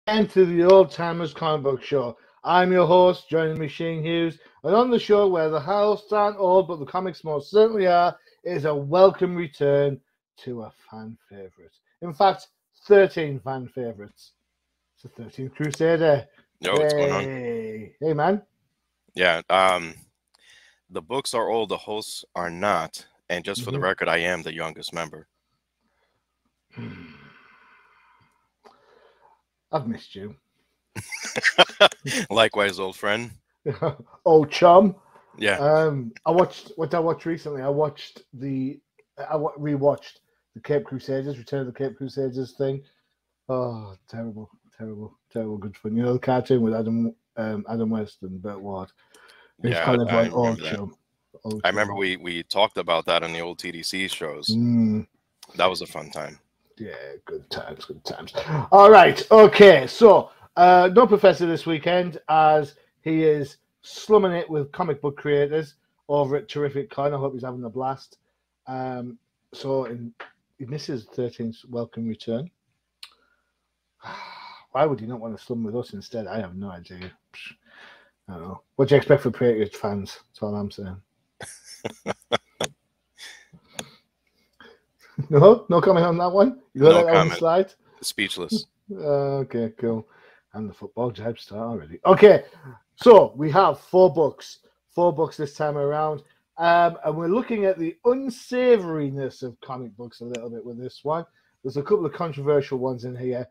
And to the Old-Timers Comic Book Show. I'm your host, joining me, Hughes. And on the show, where the hosts aren't old, but the comics most certainly are, is a welcome return to a fan favourite. In fact, 13 fan favourites. It's the 13th Crusader. Yo, what's going on? Hey, man. Yeah, the books are old, the hosts are not. And just for the record, I am the youngest member. I've missed you. Likewise, old friend. Old chum. Yeah. I watched recently. I rewatched the Cape Crusaders, Return of the Cape Crusaders thing. Oh, terrible good fun. You know the cartoon with Adam West and Burt Ward. He's Yeah, called everyone I old remember that. chum. I remember we talked about that on the old TDC shows. That was a fun time. Yeah, good times. All right, okay. So, no professor this weekend, as he is slumming it with comic book creators over at Terrific Con. I hope he's having a blast. So, he misses 13th welcome return. Why would you not want to slum with us instead? I have no idea. I don't know. What do you expect for Patriots fans? That's all I'm saying. No comment on that one. You got No that on the comment. slide. Speechless. Okay, cool. And the football jab start already. Okay, so we have four books this time around, and we're looking at the unsavoriness of comic books a little bit with this one. There's a couple of controversial ones in here.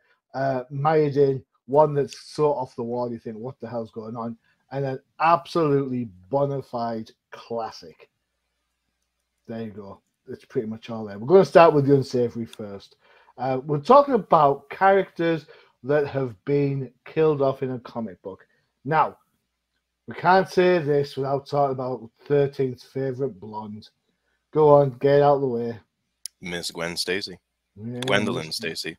Mired in one that's so off the wall, you think, what the hell's going on? And an absolutely bona fide classic. There you go. It's pretty much all there. We're going to start with the unsavory first. We're talking about characters that have been killed off in a comic book. Now, we can't say this without talking about 13th's favourite blonde. Go on, get it out of the way. Miss Gwen Stacy. Yeah, Gwendolyn Stacy.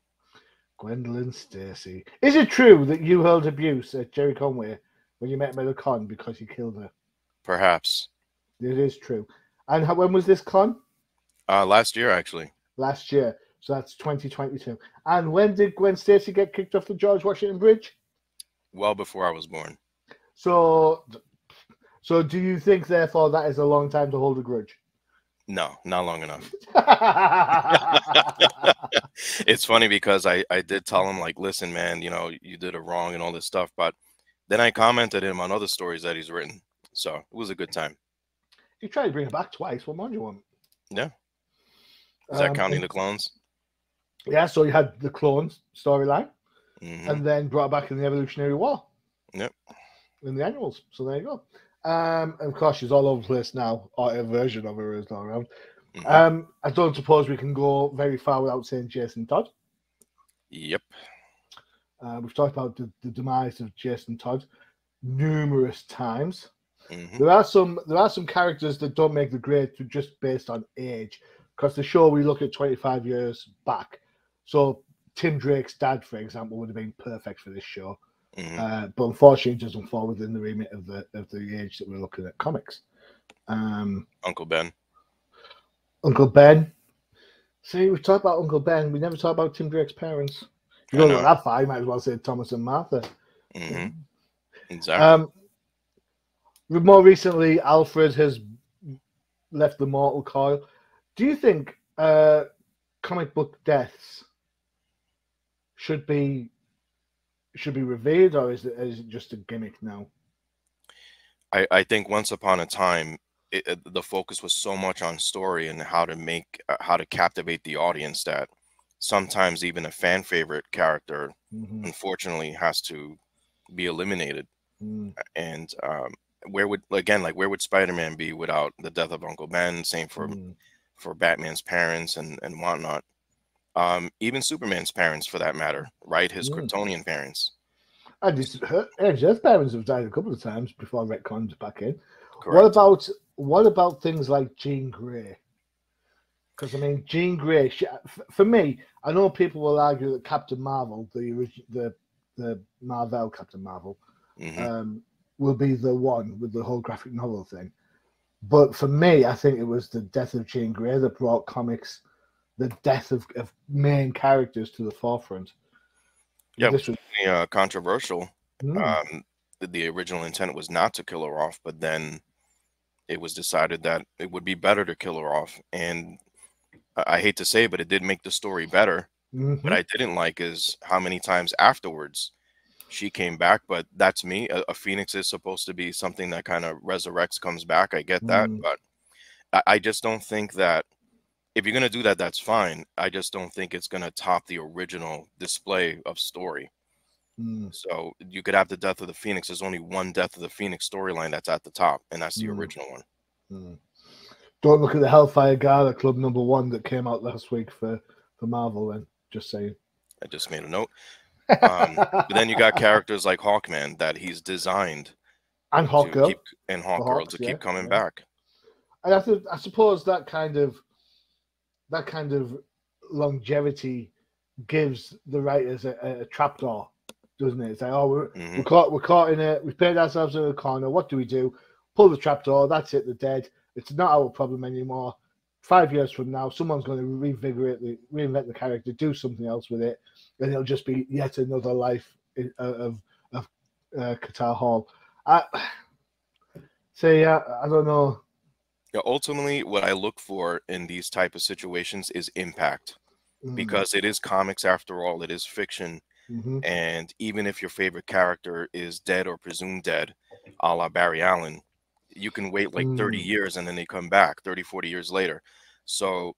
Gwendolyn Stacy. Is it true that you hurled abuse at Jerry Conway when you met him at a con because you killed her? Perhaps. It is true. And when was this con? Last year, actually. Last year. So that's 2022. And when did Gwen Stacy get kicked off the George Washington Bridge? Well before I was born. So do you think, therefore, that is a long time to hold a grudge? No, not long enough. It's funny because I did tell him, like, listen, man, you know, you did it wrong and all this stuff. But then I commented him on other stories that he's written. So it was a good time. You tried to bring it back twice. What more do you want? Yeah. Is that counting the clones? Yeah, so you had the clones storyline, and then brought it back in the Evolutionary War. Yep. In the annuals. So there you go. And of course, she's all over the place now, or a version of her is all around. I don't suppose we can go very far without saying Jason Todd. Yep. We've talked about the demise of Jason Todd numerous times. There are some characters that don't make the grade just based on age, because the show we look at 25 years back. So Tim Drake's dad, for example, would have been perfect for this show, but unfortunately, it doesn't fall within the remit of the age that we're looking at comics. Uncle Ben. Uncle Ben. See, we talked about Uncle Ben. We never talked about Tim Drake's parents. You don't go that far. You might as well say Thomas and Martha. Exactly. More recently, Alfred has left the mortal coil. Do you think comic book deaths should be revered, or is it just a gimmick now? I think once upon a time, the focus was so much on story and how to captivate the audience that sometimes even a fan favorite character, unfortunately, has to be eliminated. And where would Spider-Man be without the death of Uncle Ben? Same for Batman's parents and whatnot. Even Superman's parents, for that matter, right? His Kryptonian parents. And his parents have died a couple of times before retcons back in. Correct. What about things like Jean Grey? Because I mean, Jean Grey, for me, I know people will argue that Captain Marvel, the Marvel Captain Marvel, will be the one with the whole graphic novel thing. But for me, I think it was the death of Jean Grey that brought comics, the death of main characters to the forefront. Yeah, it This was was definitely controversial. mm, Um, the original intent was not to kill her off, but then it was decided that it would be better to kill her off. And I hate to say it, but it did make the story better. What hmm I didn't like is how many times afterwards she came back. But that's me. A phoenix is supposed to be something that kind of resurrects, comes back. I get that, mm, but I just don't think that if you're gonna do that, that's fine. I just don't think it's gonna top the original display of story. mm, So you could have the death of the Phoenix. There's only one death of the Phoenix storyline that's at the top, and that's the mm, original one. mm. Don't look at the Hellfire Gala Club #1 that came out last week for Marvel. Then just saying. I just made a note. But then you got characters like Hawkman that he's designed And to Hawkgirl, keep, and the Hawkgirl Hawks, to yeah, keep coming yeah. back. And I suppose that kind of longevity gives the writers a trapdoor, doesn't it? It's like, oh, Hmm. we're caught in it. We've paid ourselves in a corner. What do we do? Pull the trapdoor. That's it. They're dead. It's not our problem anymore. 5 years from now, someone's going to reinvent the character, do something else with it, and it'll just be yet another life of Qatar Hall. I say, I don't know. Yeah, ultimately, what I look for in these type of situations is impact, Mm, because it is comics after all. It is fiction. hmm And even if your favorite character is dead or presumed dead, a la Barry Allen, you can wait like 30 mm, years and then they come back 30, 40 years later. So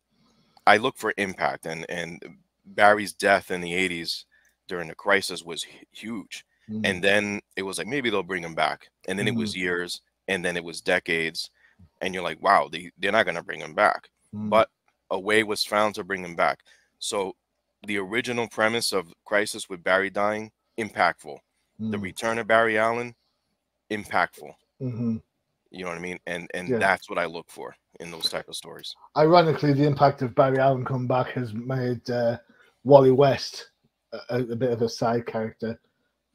I look for impact, and Barry's death in the 80s during the crisis was huge. mm, And then it was like maybe they'll bring him back. And then it mm, was years, and then it was decades. And you're like, wow, they're not going to bring him back. mm, But a way was found to bring him back. So the original premise of Crisis with Barry dying, impactful. The mm, return of Barry Allen, impactful. hmm You know what I mean? And Yeah. that's what I look for in those type of stories. Ironically, the impact of Barry Allen coming back has made Wally West a bit of a side character.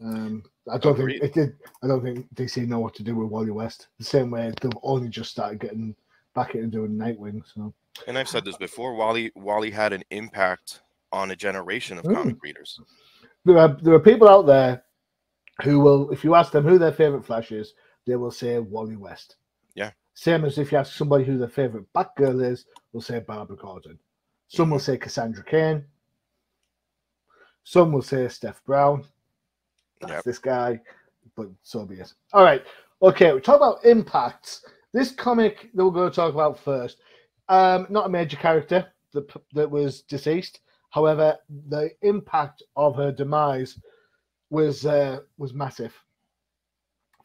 I don't think Agreed. it did. I don't think DC know what to do with Wally West. The same way they've only just started getting back into doing Nightwing. So And I've said this before, Wally had an impact on a generation of comic mm. readers. There are people out there who will, if you ask them who their favorite Flash is, they will say Wally West. Yeah. Same as if you ask somebody who their favorite Batgirl is, they'll say Barbara Gordon. Some will Hmm. say Cassandra Cain. Some will say Steph Brown. That's Yep. this guy, but so be it. All right. Okay, we talk about impacts. This comic that we're going to talk about first, not a major character that was deceased. However, the impact of her demise was massive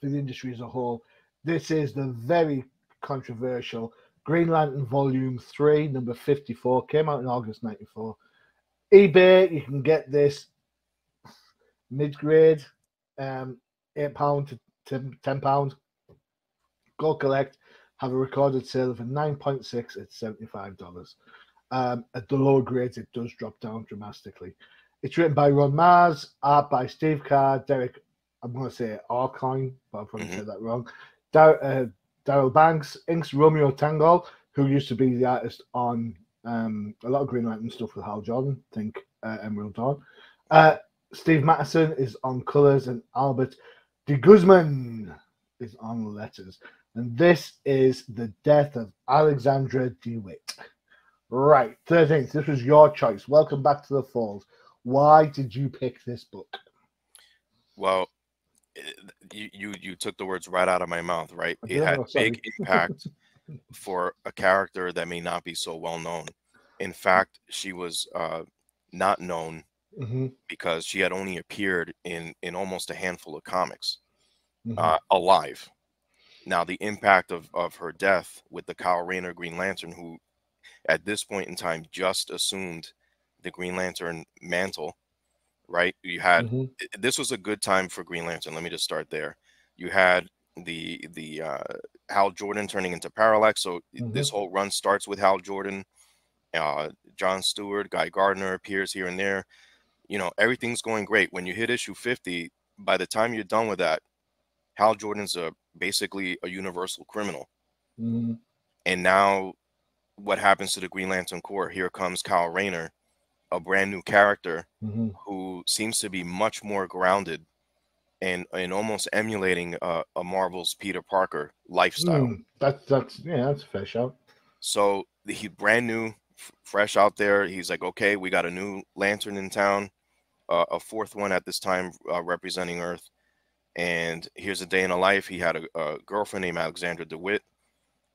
for the industry as a whole. This is the very controversial Green Lantern Volume 3, number 54, came out in August 94. eBay, you can get this mid grade, £8 to £10. Go collect, have a recorded sale of a 9.6 at $75. At the lower grades, it does drop down dramatically. It's written by Ron Mars, art by Steve Carr, Derek, I'm going to say Arcoin, but I'll probably Hmm. say that wrong. Daryl Banks, inks Romeo Tanghal, who used to be the artist on a lot of Green Lantern stuff with Hal Jordan, think Emerald Dawn. Steve Mattison is on colors, and Albert de Guzman is on letters. And this is the death of Alexandra DeWitt. Right, 13th. This was your choice. Welcome back to the fold. Why did you pick this book? Well, you took the words right out of my mouth, right? I It don't had know, big sorry. impact for a character that may not be so well known. In fact, she was not known hmm because she had only appeared in almost a handful of comics hmm alive. Now, the impact of her death with the Kyle Rayner Green Lantern, who at this point in time just assumed the Green Lantern mantle, right? You had hmm this was a good time for Green Lantern. Let me just start there. You had the Hal Jordan turning into Parallax. So hmm this whole run starts with Hal Jordan. John Stewart, Guy Gardner appears here and there. You know, everything's going great. When you hit issue 50, by the time you're done with that, Hal Jordan's basically a universal criminal. hmm And now what happens to the Green Lantern Corps? Here comes Kyle Rayner, a brand new character Mm-hmm. who seems to be much more grounded and almost emulating a Marvel's Peter Parker lifestyle. That's yeah, that's a fair shout. So he brand new, fresh out there. He's like, okay, we got a new Lantern in town, a fourth one at this time, representing Earth. And here's a day in a life. He had a girlfriend named Alexandra DeWitt,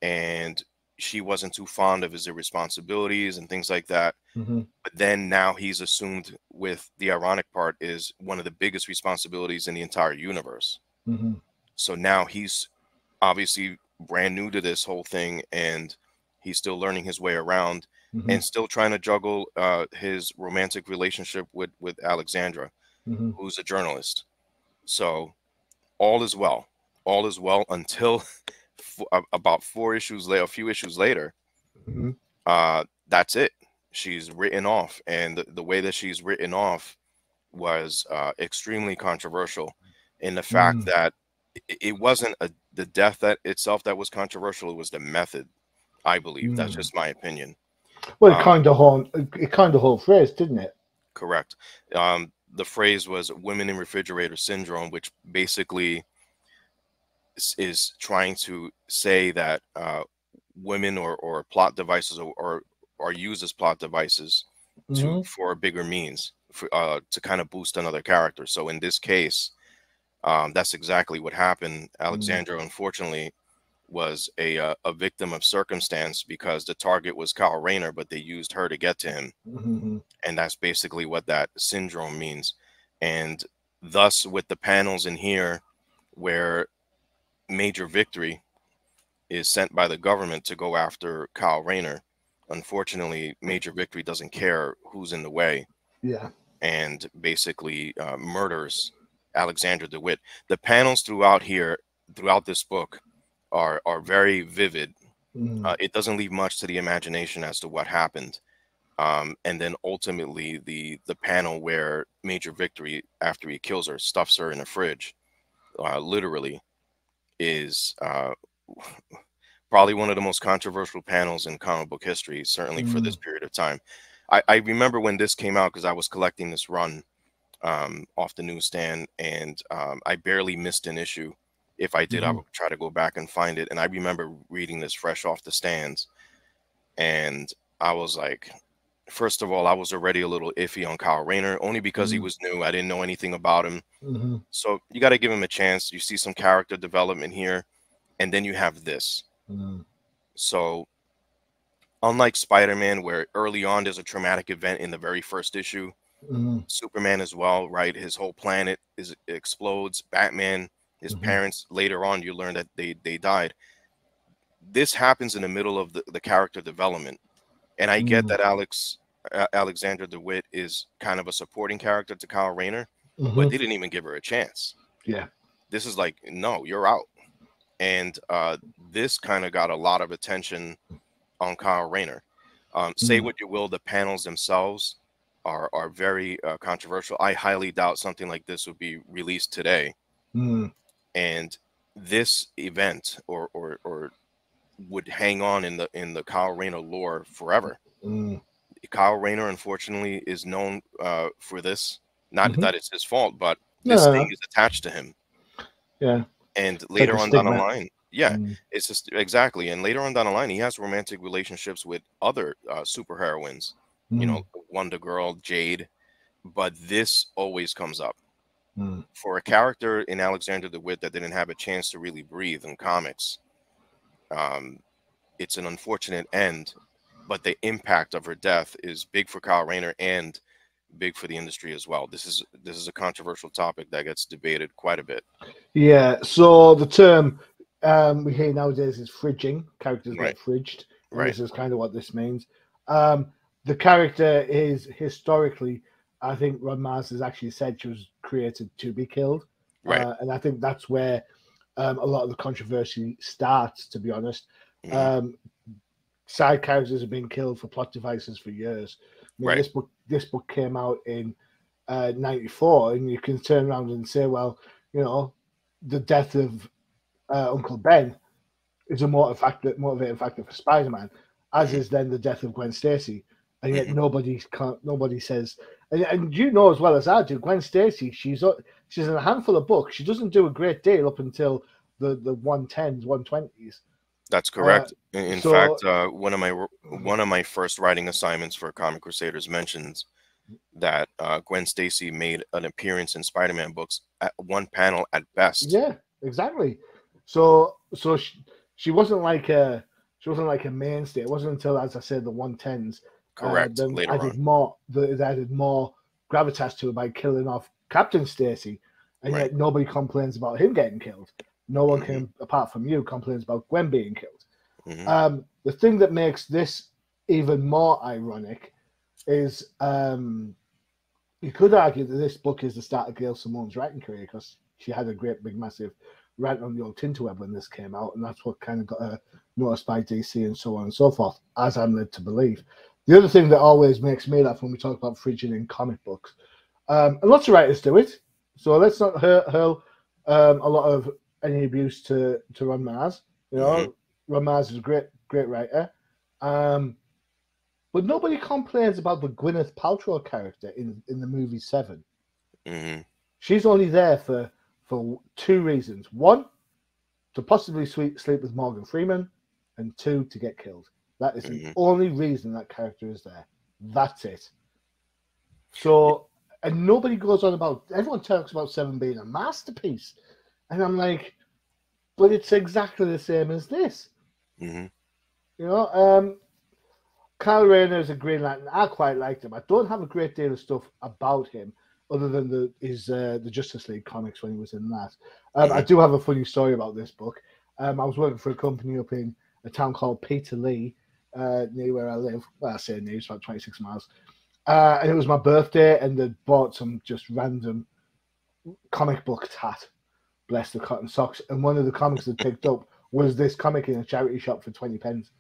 and she wasn't too fond of his irresponsibilities and things like that. Mm-hmm. But then now he's assumed, with the ironic part is, one of the biggest responsibilities in the entire universe. Mm-hmm. So now he's obviously brand new to this whole thing, and he's still learning his way around Mm-hmm. and still trying to juggle his romantic relationship with Alexandra, Mm-hmm. who's a journalist. So all is well. All is well until about 4 issues later, a few issues later, Mm-hmm. that's it. She's written off, and the way that she's written off was extremely controversial, in the fact Mm. that it wasn't the death that itself that was controversial. It was the method, I believe. That's Mm. just my opinion. Well, Um, it kind of whole phrase, didn't it? correct. The phrase was "women in refrigerator syndrome," which basically is trying to say that women or plot devices or are used as plot devices Mm-hmm. for a bigger means, to kind of boost another character. So in this case, that's exactly what happened. Mm. Alexandra, unfortunately, was a victim of circumstance, because the target was Kyle Rayner, but they used her to get to him, Mm-hmm. and that's basically what that syndrome means. And thus, with the panels in here where Major Victory is sent by the government to go after Kyle Rayner, unfortunately, Major Victory doesn't care who's in the way, Yeah. and basically murders Alexandra DeWitt. The panels throughout this book are very vivid. Mm. It doesn't leave much to the imagination as to what happened. And then ultimately, the panel where Major Victory, after he kills her, stuffs her in a fridge, literally, is probably one of the most controversial panels in comic book history, certainly for this Mm. period of time. I remember when this came out, because I was collecting this run off the newsstand, and I barely missed an issue. If I did, I Mm-hmm. would try to go back and find it. And I remember reading this fresh off the stands, and I was like, first of all, I was already a little iffy on Kyle Rayner, only because he Mm. was new. I didn't know anything about him. Mm-hmm. So you got to give him a chance. You see some character development here, and then you have this. Mm. So unlike Spider-Man, where early on there's a traumatic event in the very first issue, Mm. Superman as well, right? His whole planet explodes. Batman, his Mm-hmm. parents, later on you learn that they died. This happens in the middle of the character development. And I get Mm. that Alexandra DeWitt is kind of a supporting character to Kyle Rayner, but Mm-hmm. they didn't even give her a chance. Yeah. This is like, no, you're out. And this kind of got a lot of attention on Kyle Rayner. Say Mm. what you will, the panels themselves are very controversial. I highly doubt something like this would be released today. Mm. And this event or would hang on in the Kyle Rayner lore forever. Mm. Kyle Rayner, unfortunately, is known for this. Not Mm-hmm. that it's his fault, but No, this no, thing no. is attached to him. Yeah. And It's like later a on down the stigma. line, yeah, Mm. it's just exactly. And later on down the line, he has romantic relationships with other superheroines, Mm. Wonder Girl, Jade, but this always comes up. Mm. For a character in Alexander DeWitt that didn't have a chance to really breathe in comics, um, it's an unfortunate end, but the impact of her death is big for Kyle Rayner and big for the industry as well. This is a controversial topic that gets debated quite a bit. Yeah. So the term we hear nowadays is fridging. Characters Right, get fridged, and right, this is kind of what this means. The character is historically, I think Ron Mars has actually said she was created to be killed, right. and I think that's where a lot of the controversy starts. To be honest, Hmm. um, side characters have been killed for plot devices for years. I mean, Right. this book came out in '94, and you can turn around and say, well, the death of Uncle Ben is a motivating factor for Spider-Man, as Hmm. is then the death of Gwen Stacy. and yet nobody says. And you know as well as I do, Gwen Stacy, she's in a handful of books. She doesn't do a great deal up until the 110s, 120s. That's correct. In So fact, one of my first writing assignments for Comic Crusaders mentions that Gwen Stacy made an appearance in Spider-Man books at one panel at best. yeah, exactly. So she wasn't like a mainstay. It wasn't until, as I said, the 110s. Correct. Then Later on. added more gravitas to it by killing off Captain Stacy, and Right. yet nobody complains about him getting killed. No one Mm-hmm. can, apart from you, complains about Gwen being killed. Mm-hmm. The thing that makes this even more ironic is you could argue that this book is the start of Gail Simone's writing career, because she had a great big massive rant on the old Tinterweb when this came out, and that's what kind of got her noticed by DC and so on and so forth, as I'm led to believe. The other thing that always makes me laugh when we talk about frigid in comic books, and lots of writers do it, so let's not hurl a lot of any abuse to Ron Mars. You know, Mm-hmm. Ron Mars is a great writer, but nobody complains about the Gwyneth Paltrow character in the movie Seven. Mm-hmm. She's only there for two reasons: one, to possibly sleep with Morgan Freeman, and two, to get killed. That is the only reason that character is there. That's it. So, and nobody goes on about. Everyone talks about Seven being a masterpiece, and I'm like, but it's exactly the same as this. Mm-hmm. You know, Kyle Rayner is a Green Lantern. I quite liked him. I don't have a great deal of stuff about him other than the Justice League comics when he was in that. I do have a funny story about this book. I was working for a company up in a town called Peterlee, near where I live. Well, I say near, it's about 26 miles. And it was my birthday, and they bought some just random comic book tat, bless the cotton socks. And one of the comics they picked up was this comic in a charity shop for 20 pence.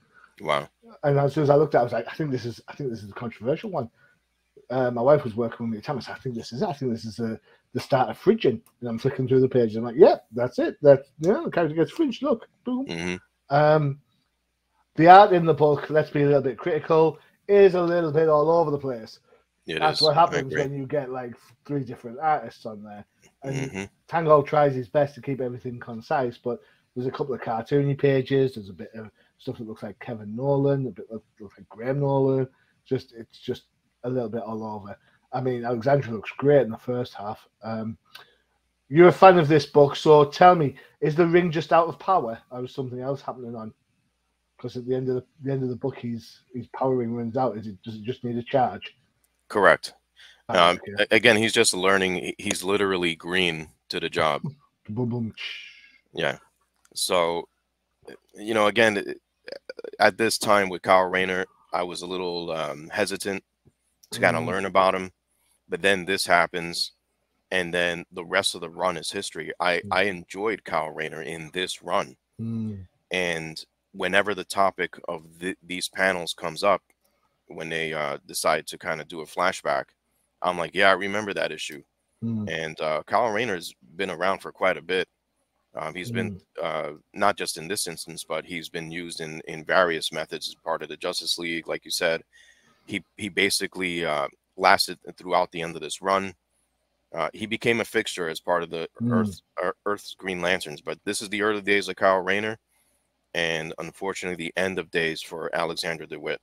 Wow. And as soon as I looked at it, I was like, I think this is the controversial one. My wife was working with me at the time. I said, I think this is it. I think this is the start of fridging. And I'm flicking through the pages. I'm like, yeah, that's it. The character gets fridged. Look, boom. Mm-hmm. The art in the book, let's be a little bit critical, is a little bit all over the place. That's what happens when you get like 3 different artists on there. And Tango tries his best to keep everything concise, but there's a couple of cartoony pages. There's a bit of stuff that looks like Kevin Nolan, a bit that looks like Graham Nolan. It's just a little bit all over. I mean, Alexandra looks great in the first half. You're a fan of this book, so tell me, is the ring just out of power, or is something else happening on? Because at the end of the book, his power ring runs out. Does it just need a charge? Correct. Again, he's just learning. He's literally green to the job. Boom, boom. Yeah. So, again, at this time with Kyle Rayner, I was a little hesitant to kind of learn about him. But then this happens, and then the rest of the run is history. I enjoyed Kyle Rayner in this run. And whenever the topic of these panels comes up, when they decide to kind of do a flashback, I'm like, yeah, I remember that issue. And Kyle Rayner's been around for quite a bit. He's been not just in this instance, but he's been used in various methods as part of the Justice League. Like you said, he basically lasted throughout the end of this run. He became a fixture as part of the Earth's Green Lanterns. But this is the early days of Kyle Rayner, and unfortunately, the end of days for Alexandra DeWitt.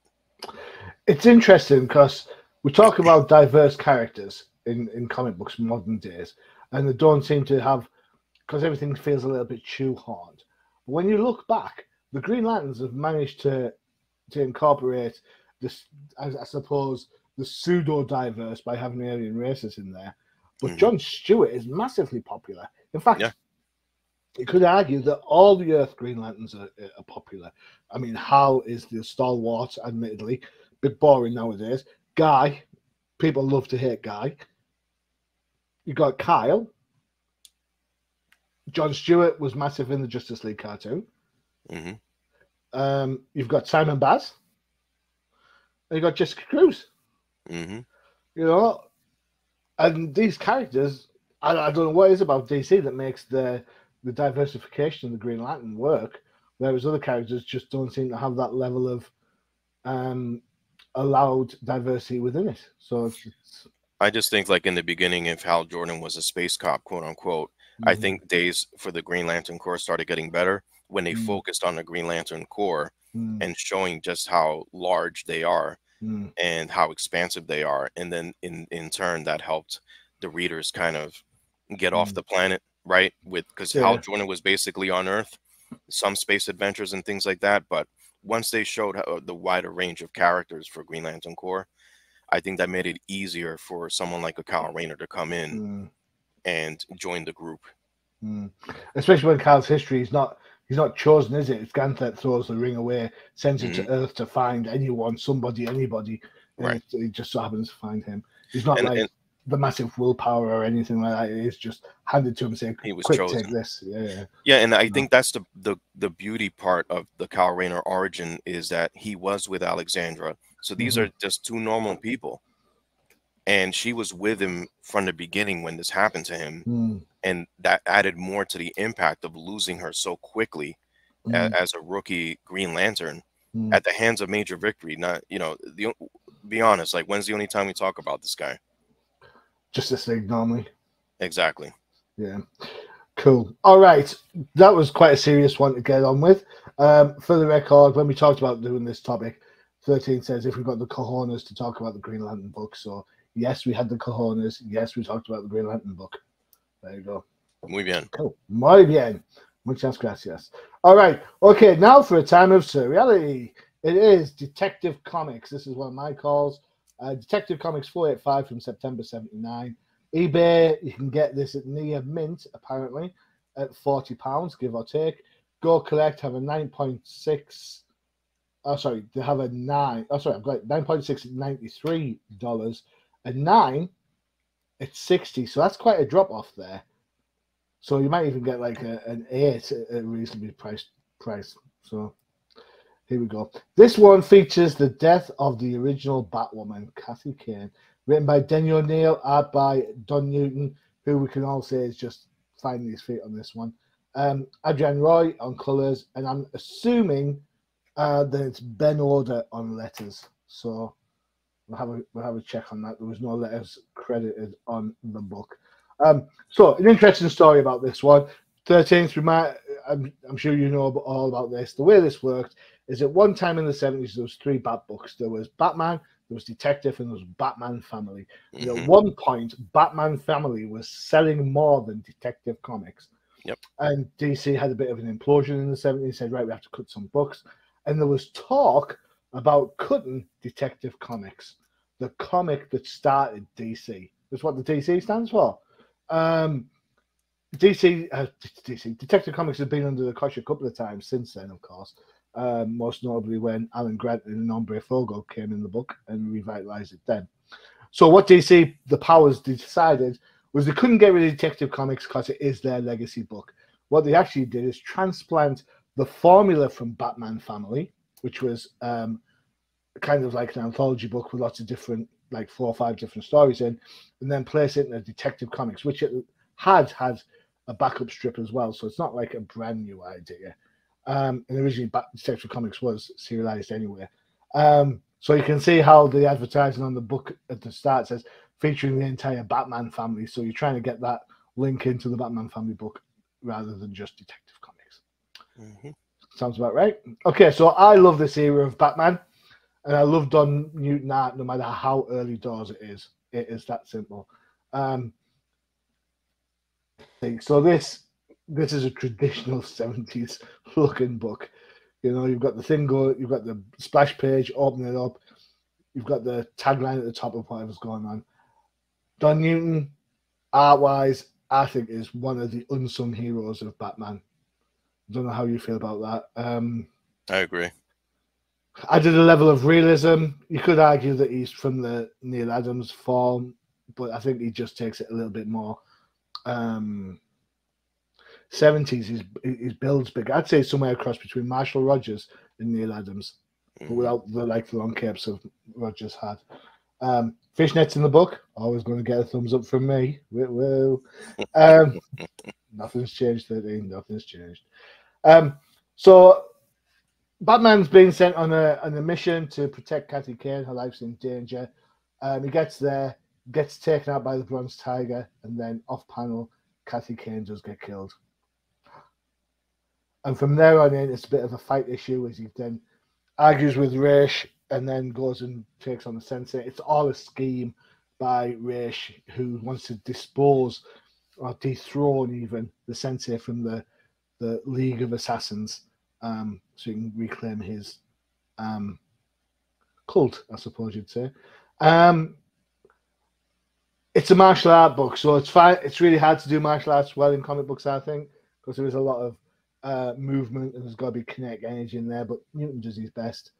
It's interesting because we talk about diverse characters in comic books in modern days, and they don't seem to have, because everything feels a little bit shoehorned. But when you look back, the Green Lanterns have managed to incorporate this, I suppose, the pseudo-diverse by having alien races in there. But John Stewart is massively popular. In fact, you could argue that all the Earth Green Lanterns are popular. I mean, Hal is the stalwart, admittedly. Bit boring nowadays. Guy, people love to hate Guy. You got Kyle. John Stewart was massive in the Justice League cartoon. You've got Simon Baz. And you've got Jessica Cruz. You know, and these characters, I don't know what it is about DC that makes the diversification of the Green Lantern work, whereas other characters just don't seem to have that level of allowed diversity within it. So it's I just think, like in the beginning, if Hal Jordan was a space cop, quote unquote, I think days for the Green Lantern Corps started getting better when they focused on the Green Lantern Corps and showing just how large they are and how expansive they are. And then in turn, that helped the readers kind of get off the planet, right? Because Hal Jordan was basically on Earth, some space adventures and things like that. But once they showed the wider range of characters for Green Lantern Corps, I think that made it easier for someone like a Kyle Rayner to come in and join the group. Especially when Kyle's history is not, he's not chosen, is it? It's Ganthet throws the ring away, sends him to Earth to find anyone, somebody, anybody, and Right. it just so happens to find him. He's not And the massive willpower or anything like that. It's just handed to him and saying, he was quick, chosen. take this. Yeah, and I think that's the beauty part of the Kyle Rayner origin, is that he was with Alexandra. So these are just two normal people. And she was with him from the beginning when this happened to him. And that added more to the impact of losing her so quickly as a rookie Green Lantern at the hands of Major Victory. Not, be honest, like, when's the only time we talk about this guy? Just this thing normally. Exactly. Yeah. Cool. All right. That was quite a serious one to get on with. For the record, when we talked about doing this topic, 13 says if we've got the cojones to talk about the Green Lantern book. So, yes, we had the cojones. Yes, we talked about the Green Lantern book. There you go. Muy bien. Cool. Muy bien. Muchas gracias. All right. Okay, now for a time of seriality. It is Detective Comics. This is one of my calls. Detective Comics 485 from September 79. eBay, you can get this at near mint, apparently, at £40, give or take. Go Collect have a 9.6. Oh, sorry, they have a 9. Oh, sorry, I've got 9.6 at $93. A 9 at 60. So that's quite a drop off there. So you might even get like an 8 at a reasonably priced price. So here we go. This one features the death of the original Batwoman, Kathy Kane, written by Denny O'Neil, art by Don Newton, who we can all say is just finding his feet on this one. Adrian Roy on colours, and I'm assuming that it's Ben Order on letters. So we'll have a check on that. There was no letters credited on the book. So an interesting story about this one. 13th, I'm sure you know all about this. The way this worked is at one time in the 70s, there was 3 Bat books. There was Batman, there was Detective, and there was Batman Family. And at one point, Batman Family was selling more than Detective Comics. Yep. And DC had a bit of an implosion in the 70s, said, right, we have to cut some books. And there was talk about cutting Detective Comics, the comic that started DC. That's what the DC stands for. Detective Comics has been under the cosh a couple of times since then, of course. Most notably when Alan Grant and Nombre Fogo came in the book and revitalized it then. So what DC, the powers decided, was they couldn't get rid of Detective Comics because it is their legacy book. What they actually did is transplant the formula from Batman Family, which was kind of like an anthology book with lots of different, like 4 or 5 different stories in, and then place it in a Detective Comics, which it had a backup strip as well. So it's not like a brand new idea. And originally Detective Comics was serialized anyway. So you can see how the advertising on the book at the start says featuring the entire Batman family. So you're trying to get that link into the Batman family book rather than just Detective Comics. Sounds about right. Okay, so I love this era of Batman, and I love Don Newton art no matter how early doors it is. It is that simple. So this is a traditional 70s looking book. You know, you've got the thing going, you've got the splash page, open it up, you've got the tagline at the top of whatever's going on. Don Newton, art-wise, I think is one of the unsung heroes of Batman. I don't know how you feel about that. I agree. Added a level of realism. You could argue that he's from the Neil Adams form, but I think he just takes it a little bit more 70s. His build's big. I'd say somewhere across between Marshall Rogers and Neil Adams, but without the long capes of Rogers had. Fishnets in the book, always going to get a thumbs up from me. Woo. Nothing's changed, 13. Nothing's changed. So Batman's been sent on a mission to protect Kathy Kane. Her life's in danger. He gets there, gets taken out by the Bronze Tiger, and then off panel, Kathy Kane does get killed. And from there on in, it's a bit of a fight issue as he then argues with Raish and then goes and takes on the Sensei. It's all a scheme by Raish, who wants to dispose or dethrone even the Sensei from the League of Assassins, so he can reclaim his cult, I suppose you'd say. It's a martial art book, so it's fine. It's really hard to do martial arts well in comic books, I think, because there is a lot of movement and there's got to be kinetic energy in there. But Newton does his best.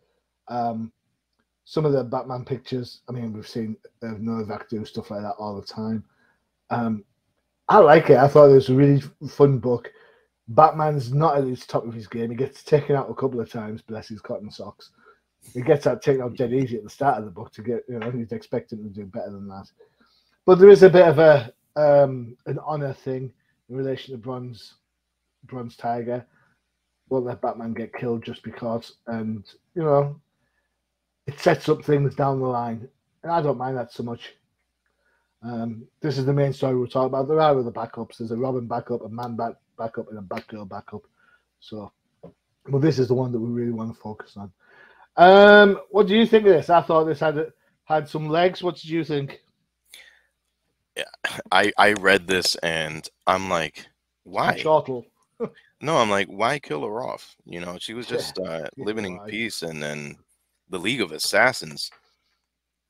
Some of the Batman pictures, I mean, we've seen Novak do stuff like that all the time. I like it. I thought it was a really fun book. Batman's not at the top of his game. He gets taken out a couple of times, bless his cotton socks. He gets that taken out dead easy at the start of the book to get, he's expecting to do better than that. But there is a bit of an honor thing in relation to Bronze Tiger. Won't let Batman get killed just because, and it sets up things down the line, and I don't mind that so much. This is the main story we're talking about. There are other backups. There's a Robin backup, a Man backup, and a Batgirl backup. So, but this is the one that we really want to focus on. What do you think of this? I thought this had some legs. What did you think? Yeah, I read this and I'm like, why? No, I'm like, why kill her off? She was just living in peace, and then the League of Assassins.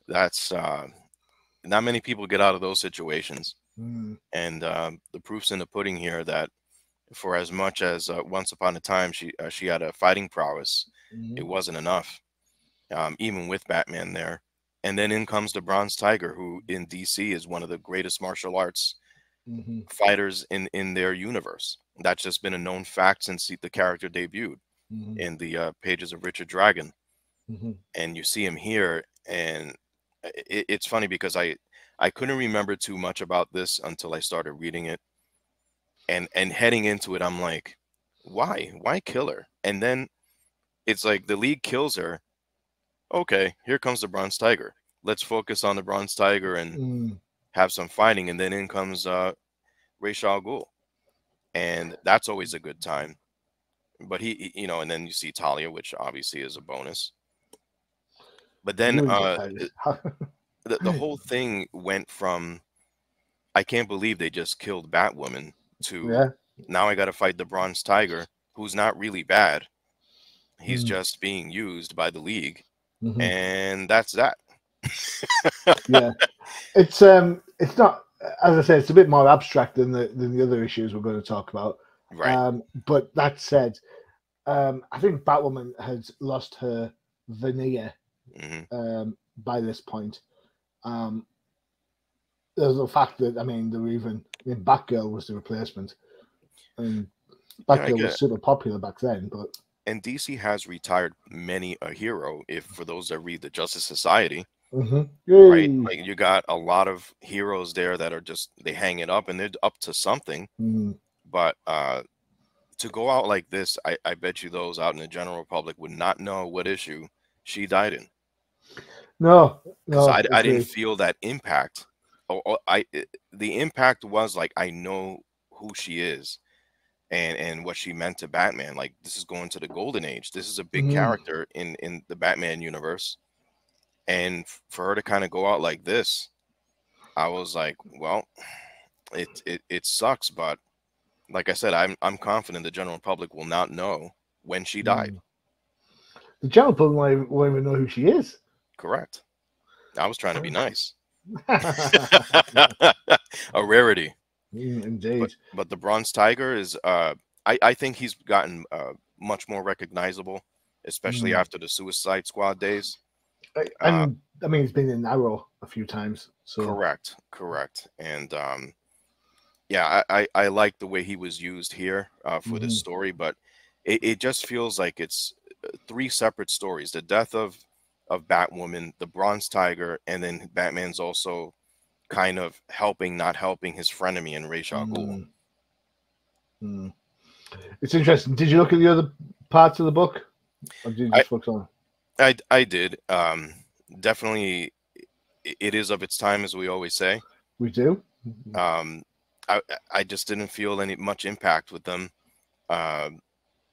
That's not many people get out of those situations. And the proof's in the pudding here that for as much as once upon a time she had a fighting prowess, it wasn't enough, even with Batman there. And then in comes the Bronze Tiger, who in DC is one of the greatest martial arts fighters in their universe. That's just been a known fact since the character debuted in the pages of Richard Dragon. And you see him here, and it's funny because I couldn't remember too much about this until I started reading it, and heading into it, I'm like, why kill her? And then it's like the League kills her. Okay, here comes the Bronze Tiger. Let's focus on the Bronze Tiger and have some fighting. And then in comes Ra's al Ghul, and that's always a good time. But he and then you see Talia, which obviously is a bonus. But then the whole thing went from, I can't believe they just killed Batwoman, to now I got to fight the Bronze Tiger, who's not really bad. He's just being used by the League, and that's that. Yeah, it's not, as I said, it's a bit more abstract than the other issues we're going to talk about. Right. But that said, I think Batwoman has lost her veneer by this point. There's the fact that Batgirl was the replacement, and Batgirl was super popular back then. But and DC has retired many a hero. If for those that read the Justice Society, right, like you got a lot of heroes there that are just, they hang it up and they're up to something. But to go out like this, I bet you those out in the general public would not know what issue she died in. No, because I didn't feel that impact. The impact was like, I know who she is and what she meant to Batman. Like, this is going to the golden age. This is a big character in the Batman universe, and for her to kind of go out like this, I was like, well, it sucks, but like I said, I'm confident the general public will not know when she died. The general public won't even know who she is. Correct. I was trying to be nice. A rarity. Indeed. But the Bronze Tiger is, I think he's gotten much more recognizable, especially after the Suicide Squad days. And I mean, he's been in Arrow a few times. So correct. And yeah, I like the way he was used here for this story, but it just feels like it's three separate stories: the death of Batwoman, the Bronze Tiger, and then Batman's also kind of helping, not helping his frenemy in Ra's al Ghul. It's interesting. Did you look at the other parts of the book? Or did you I just focus on? I did. Definitely, it is of its time, as we always say. We do. Um, I just didn't feel any much impact with them. Um,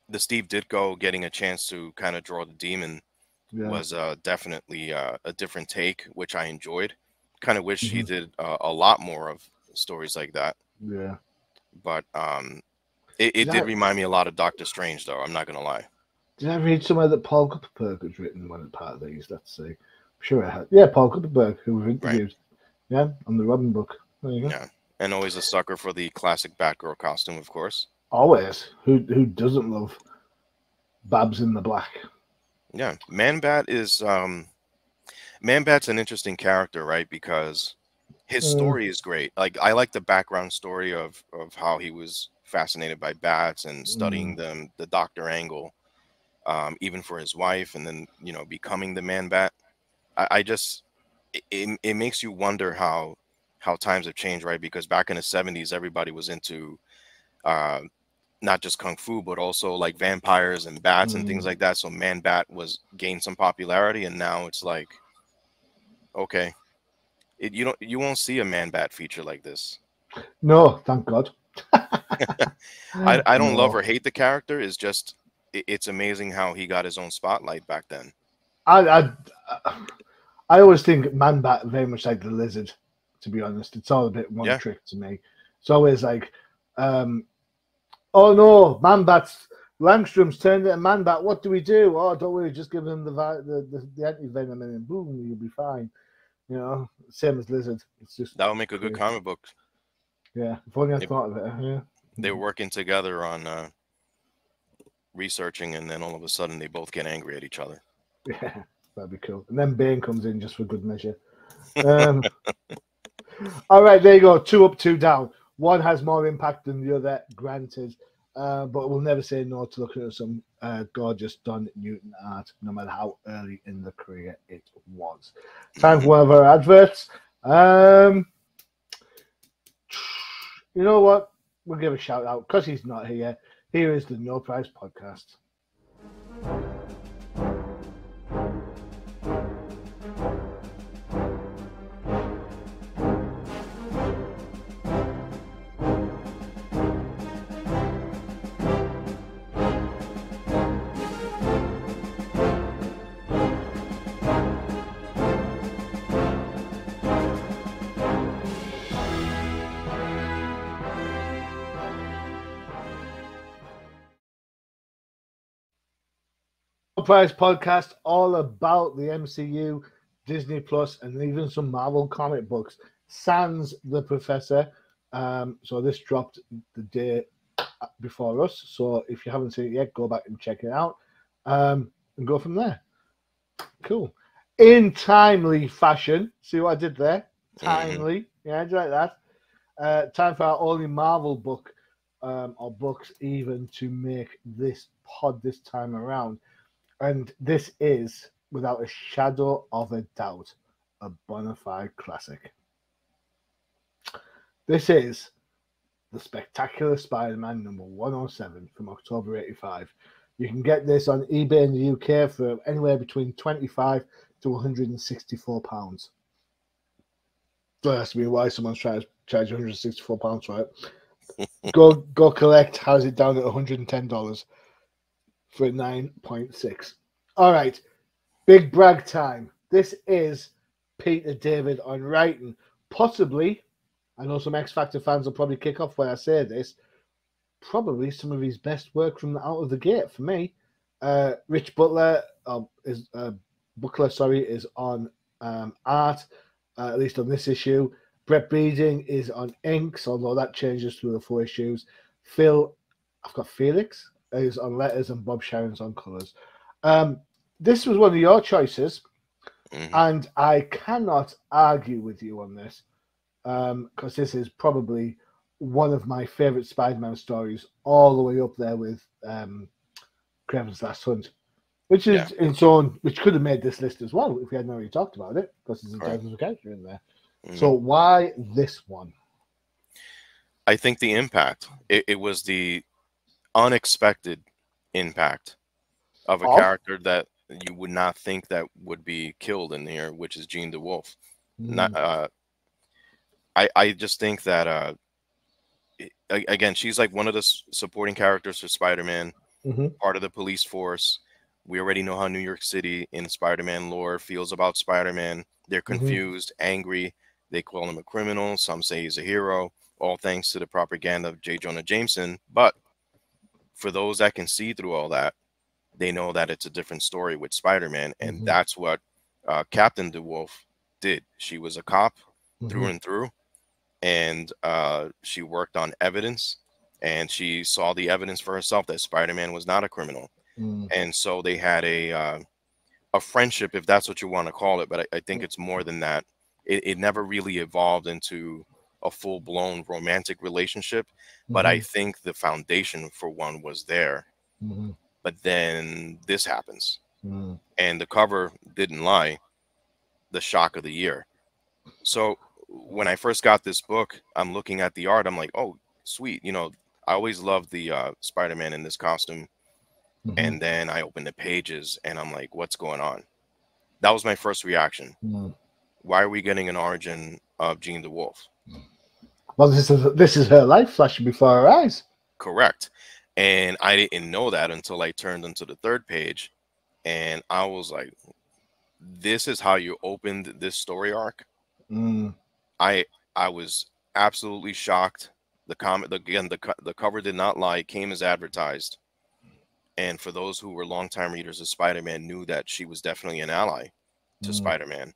the Steve Ditko getting a chance to kind of draw the demon Yeah. was definitely a different take, which I enjoyed. Kind of wish he Mhm. did a lot more of stories like that. Yeah. But it Did did I remind me a lot of Doctor Strange, though. I'm not gonna lie. did I read somewhere that Paul Kupperberg was written one part of these? Let's see. I'm sure I had. Yeah, Paul Kupperberg, who was Right? interviewed. Yeah, on the Robin book. There you go. Yeah. And always a sucker for the classic Batgirl costume, of course. Always. Who doesn't love Babs in the Black? Yeah. Man-Bat's an interesting character, right? Because his Mm, story is great. Like I like the background story of how he was fascinated by bats and mm, studying them, the doctor angle, even for his wife, and then becoming the Man-Bat. I just it makes you wonder how times have changed, right? Because back in the 70s, everybody was into uh, not just kung fu, but also like vampires and bats and things mm. like that. So Man Bat was gained some popularity, and now it's like, okay, you won't see a Man Bat feature like this. No, thank God. I don't love No. or hate the character. It's just it's amazing how he got his own spotlight back then. I, I always think Man Bat very much like the lizard, to be honest. It's all a bit one Yeah, trick to me. It's always like, um, oh no, Man Bat's Langstrom's turned into Man Bat. What do we do? Oh, don't worry, just give him the anti venom and then boom, you'll be fine. You know, same as lizard. It's just that would make a good crazy. comic book. Yeah, if only I If thought of it. Yeah. they were working together on researching, and then all of a sudden they both get angry at each other. Yeah, that'd be cool. And then Bane comes in just for good measure. Um, all right, there you go. 2 up, 2 down. One has more impact than the other, granted. But we'll never say no to looking at some gorgeous Don Newton art, no matter how early in the career it was. Time for Hmm. one of our adverts. You know what? We'll give a shout out because he's not here. Here is the No Price Podcast. Prize podcast all about the MCU, Disney Plus, and even some Marvel comic books. Sans the Professor. So this dropped the day before us. So if you haven't seen it yet, go back and check it out, and go from there. Cool. In timely fashion. See what I did there? Hmm. Timely. Yeah, do you like that? Time for our only Marvel book, or books even, to make this pod this time around. And this is, without a shadow of a doubt, a bona fide classic. This is The Spectacular Spider-Man number 107 from October 85. You can get this on eBay in the UK for anywhere between 25 to 164 pounds. So that has to be why someone's trying to charge 164 pounds for it. Go collect has it down at $110 for 9.6. All right. Big brag time. This is Peter David on writing. Possibly, I know some X Factor fans will probably kick off when I say this, probably some of his best work from out of the gate for me. Rich Butler Buckler, is on art, at least on this issue. Brett Beading is on inks, although that changes through the 4 issues. I've got Felix is on letters, and Bob Sharon's on colors. This was one of your choices, Hmm. and I cannot argue with you on this, because this is probably one of my favorite Spider-Man stories, all the way up there with Kraven's Last Hunt, which Yeah, is its own, which could have made this list as well if we hadn't already talked about it, because there's a correct. dozens of characters in there. Hmm. So why this one? I think the impact. It was the unexpected impact. of a Of? character that you would not think that would be killed in here, which is Jean DeWolf. Not, Mm, I just think that again, she's like one of the supporting characters for Spider-Man, mm-hmm, part of the police force. We already know how New York City in Spider-Man lore feels about Spider-Man. They're mm-hmm, confused, angry. They call him a criminal. Some say he's a hero, all thanks to the propaganda of J. Jonah Jameson. But for those that can see through all that, they know that it's a different story with Spider-Man, and mm-hmm, that's what Captain DeWolf did. She was a cop through mm-hmm, and through, and she worked on evidence, and she saw the evidence for herself that Spider-Man was not a criminal. mm, And so they had a friendship, if that's what you want to call it, but I think it's more than that. It never really evolved into a full-blown romantic relationship, but I mm-hmm, think the foundation for one was there. mm-hmm, But then this happens, mm, and the cover didn't lie. The shock of the year. So when I first got this book, I'm looking at the art. I'm like, oh, sweet. You know, I always loved the Spider-Man in this costume. mm-hmm, And then I opened the pages, and I'm like, what's going on? That was my first reaction. mm. Why are we getting an origin of Jean DeWolf? Well, this is her life flashing before our eyes. Correct. And I didn't know that until I turned into the third page, and I was like, this is how you opened this story arc. Mm, I I was absolutely shocked. The comment again, the cover did not lie. It came as advertised, and for those who were longtime readers of Spider-Man, knew that she was definitely an ally to mm, Spider-Man,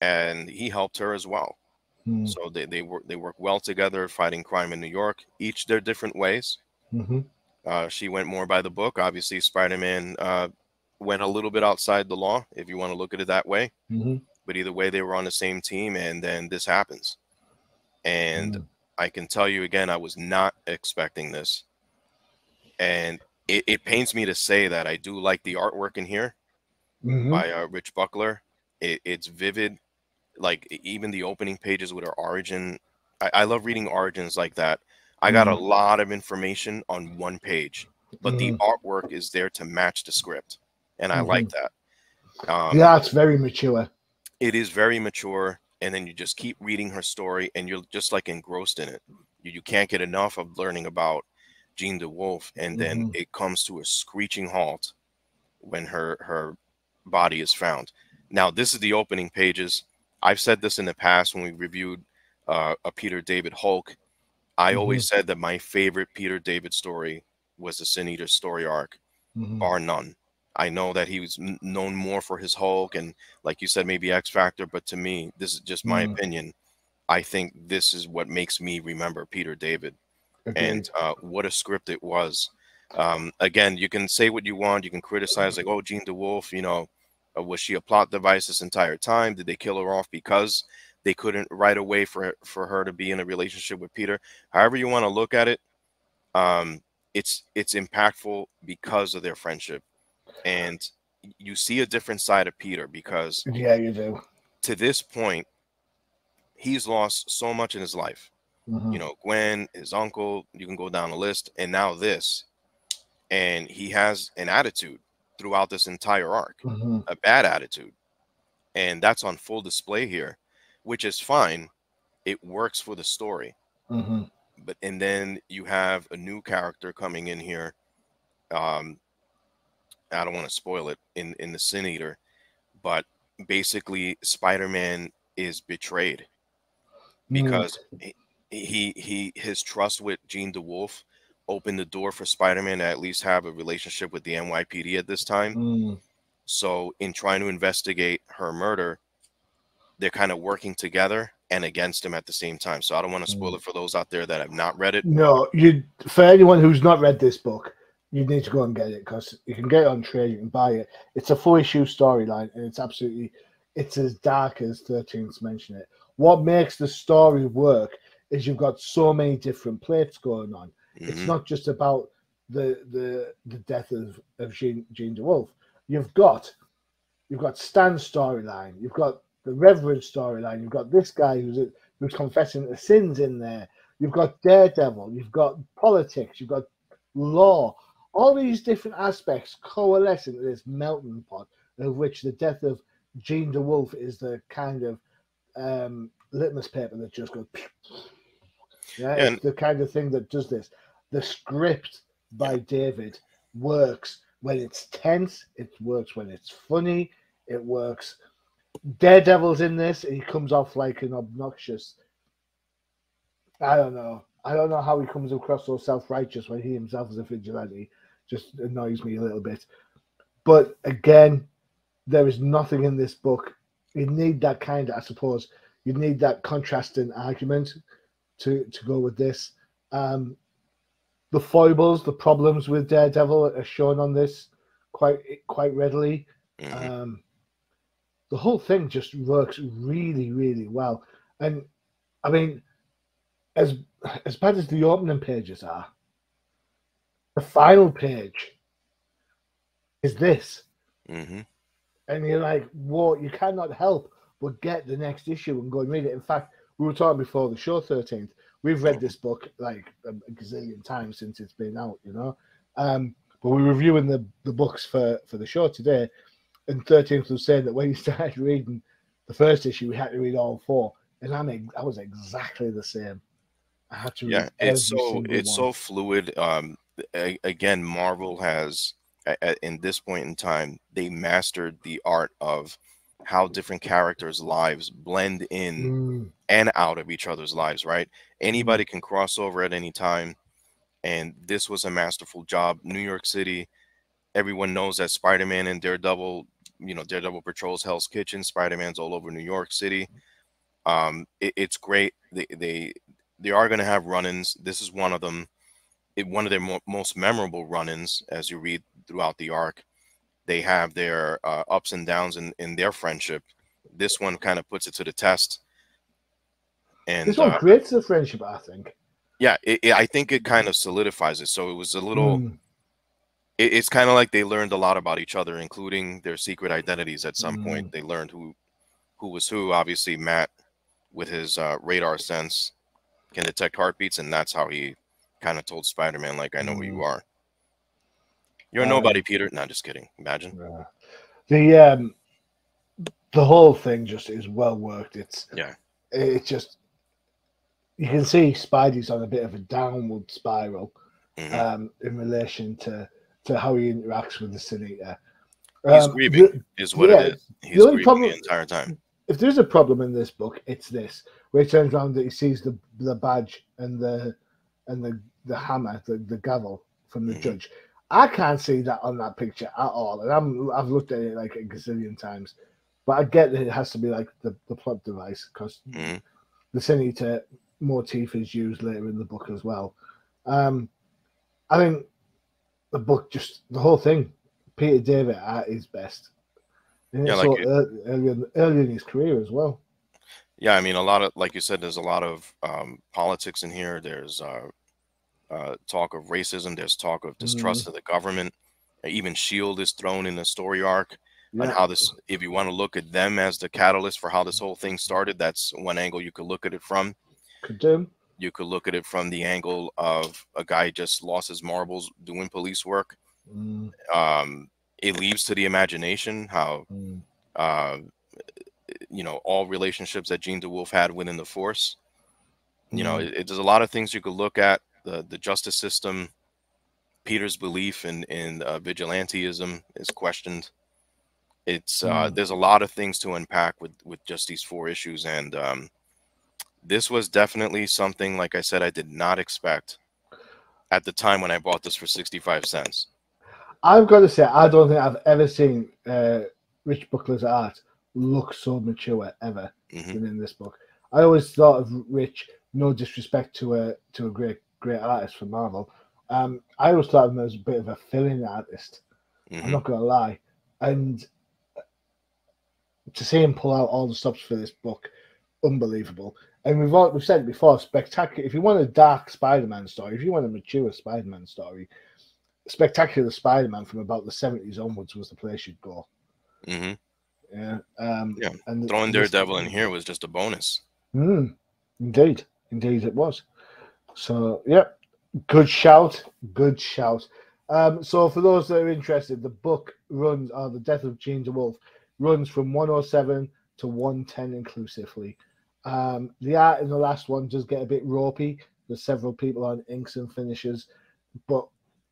and he helped her as well. mm, So they work well together, fighting crime in New York, each their different ways. mm-hmm, She went more by the book. Obviously, Spider-Man went a little bit outside the law, if you want to look at it that way. mm-hmm, But either way, they were on the same team, and then this happens. And mm, I can tell you again, I was not expecting this. And it pains me to say that I do like the artwork in here mm-hmm, by Rich Buckler. It's vivid, like even the opening pages with her origin. I love reading origins like that. I got a mm, lot of information on one page, but the mm, artwork is there to match the script. And I mm-hmm. like that. Yeah, it's very mature. It is very mature, and then you just keep reading her story, and you're just like engrossed in it. You can't get enough of learning about Jean DeWolf, and then Mm-hmm, it comes to a screeching halt when her body is found. Now, this is the opening pages. I've said this in the past when we reviewed a Peter David Hulk. I mm-hmm, always said that my favorite Peter David story was the Sin Eater story arc, mm-hmm, bar none. I know that he was known more for his Hulk and, like you said, maybe X Factor, but to me, this is just my mm, opinion. I think this is what makes me remember Peter David, and agreed. what a script it was. Again, you can say what you want. You can criticize, like, oh, Jean DeWolf, was she a plot device this entire time? Did they kill her off because they couldn't write a way for her to be in a relationship with Peter? However you want to look at it, um, it's impactful because of their friendship, and you see a different side of Peter because Yeah, you do. to this point, he's lost so much in his life. Mm-hmm, Gwen, his uncle, you can go down the list, and now this. And he has an attitude throughout this entire arc, mm-hmm, a bad attitude. And that's on full display here, which is fine. It works for the story. mm-hmm, And then you have a new character coming in here. Um, I don't want to spoil it in the Sin Eater, but basically Spider-Man is betrayed mm, because his trust with Jean DeWolf opened the door for Spider-Man to at least have a relationship with the NYPD at this time. mm. So in trying to investigate her murder, they're kind of working together and against him at the same time. So I don't want to spoil Mm. it for those out there that have not read it. No, for anyone who's not read this book, you need to go and get it because you can get it on trade, you can buy it. It's a 4-issue storyline, and it's as dark as 13th mention it. What makes the story work is you've got so many different plates going on. It's Hmm. not just about the death of Jean DeWolf. You've got Stan's storyline, you've got the Reverend storyline, you've got this guy who's confessing the sins in there. You've got Daredevil, you've got politics, you've got law. all these different aspects coalesce into this melting pot, of which the death of Jean DeWolf is the kind of litmus paper that just goes. Yeah, Yeah, it's the kind of thing that does this. The script yeah, by David works when it's tense. It works when it's funny. It works. Daredevil's in this. And he comes off like an obnoxious. I don't know. I don't know how he comes across so self-righteous when he himself is a vigilante. Just annoys me a little bit. But again, there is nothing in this book. You need that kind of, I suppose, you need that contrasting argument to go with this. The foibles, the problems with Daredevil are shown on this quite readily. mm-hmm. The whole thing just works really, really well. And I mean, as bad as the opening pages are, the final page is this. Mm-hmm. And you're like, whoa, you cannot help but get the next issue and go and read it. In fact, we were talking before the show 13th. We've read this book like a gazillion times since it's been out, you know. But we're reviewing the books for the show today. And 13th was saying that when he started reading the first issue, we had to read all four. And I was exactly the same. I had to read every single it's one. so fluid. Again, Marvel has in this point in time, they mastered the art of how different characters' lives blend in and out of each other's lives, right? Anybody can cross over at any time, and this was a masterful job. New York City, everyone knows that Spider-Man and Daredevil, Daredevil patrols Hell's Kitchen. Spider-Man's all over New York City. It's great. They are going to have run-ins. This is one of them. One of their most memorable run-ins, as you read throughout the arc. They have their ups and downs in their friendship. This one kind of puts it to the test. And this one creates the friendship, I think. Yeah, I think it kind of solidifies it. So it was a little. It's kind of like they learned a lot about each other, including their secret identities. At some point, they learned who was who. Obviously, Matt, with his radar sense, can detect heartbeats, and that's how he kind of told Spider-Man, like, I know who you are. You're nobody, Peter. No, just kidding. Imagine. The whole thing just is well worked. It's just, you can see Spidey's on a bit of a downward spiral in relation to how he interacts with the Sin-Eater. He's grieving, is what it is. He's grieving the entire time. If there's a problem in this book, it's this, where he turns around that he sees the badge and the hammer, the gavel from the judge. I can't see that on that picture at all, and I've looked at it like a gazillion times, but I get that it has to be like the plot device, because the Sin-Eater motif is used later in the book as well. I think the book, just the whole thing, Peter David at his best. And Yeah, like early in his career as well. Yeah, I mean, a lot of, like you said, there's a lot of politics in here. There's talk of racism. There's talk of distrust of the government. Even S.H.I.E.L.D. is thrown in the story arc. And how this, if you want to look at them as the catalyst for how this whole thing started, that's one angle you could look at it from. Could do. You could look at it from the angle of a guy who just lost his marbles doing police work. It leaves to the imagination how, all relationships that Jean DeWolf had within the Force. There's a lot of things you could look at. The justice system, Peter's belief in vigilantism is questioned. It's there's a lot of things to unpack with just these 4 issues, and this was definitely something, like I said, I did not expect at the time when I bought this for 65 cents. I've got to say, I don't think I've ever seen Rich Buckler's art look so mature ever than in this book. I always thought of Rich, no disrespect to a great artist for Marvel. I always thought of him as a bit of a fill-in artist. I'm not going to lie. And to see him pull out all the stops for this book, unbelievable. And we've said it before, spectacular. If you want a dark Spider-Man story, if you want a mature Spider-Man story, Spectacular Spider-Man from about the 70s onwards was the place you'd go. Yeah. And throwing Daredevil in here was just a bonus. Indeed it was. So, yeah, good shout. So for those that are interested, the book runs, The Death of Gene DeWolf, runs from 107 to 110 inclusively. The art in the last one does get a bit ropey. There's several people on inks and finishes, but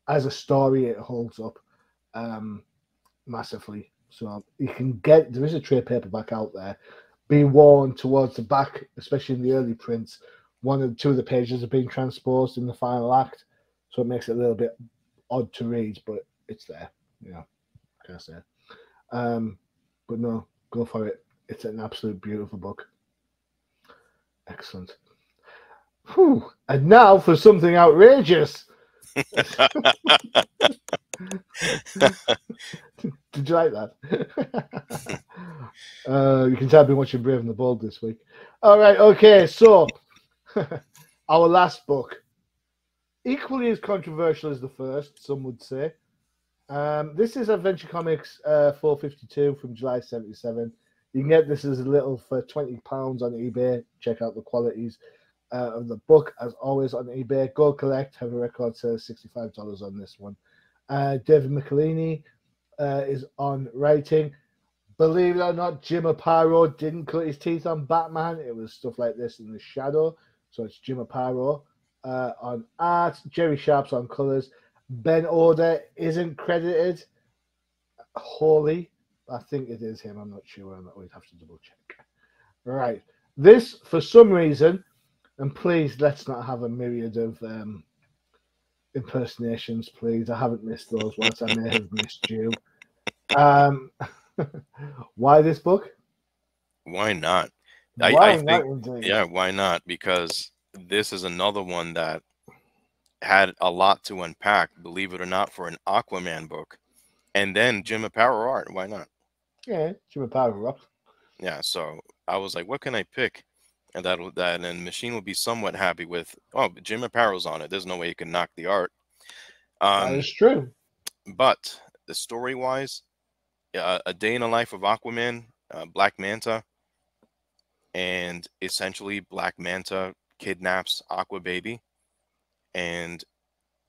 as a story, it holds up massively. So you can get, there is a trade paperback out there. Be warned towards the back, especially in the early prints, one or two of the pages are being transposed in the final act, so it makes it a little bit odd to read, but it's there. Yeah, can I say? But no, go for it. It's an absolute beautiful book. Excellent. Whew. And now for something outrageous. Did you like that? You can tell I've been watching Brave and the Bold this week. All right, okay, so our last book, equally as controversial as the first, some would say. This is Adventure Comics 452 from July 77. You can get this as little for £20 on eBay. Check out the qualities of the book, as always, on eBay. Go collect, have a record says $65 on this one. David Michelini is on writing. Believe it or not, Jim Aparo didn't cut his teeth on Batman. It was stuff like this in the shadow. So it's Jim Aparo on art. Jerry Sharp's on colors. Ben Order isn't credited wholly. I think it is him. I'm not sure. We'd have to double check. Right. This, for some reason, and please let's not have a myriad of impersonations, please. I haven't missed those ones. I may have missed you. Why this book? Why not? Why I not think, indeed? yeah, why not? Because this is another one that had a lot to unpack, believe it or not, for an Aquaman book. And then Jim Aparo art. Why not? Yeah, Jim Aparo rock. Yeah, so I was like, what can I pick? And and Machine will be somewhat happy with, oh, Jim Aparo's on it. There's no way you can knock the art. That Um, is true. but the story wise, A Day in the Life of Aquaman, Black Manta, and essentially Black Manta kidnaps Aqua Baby, and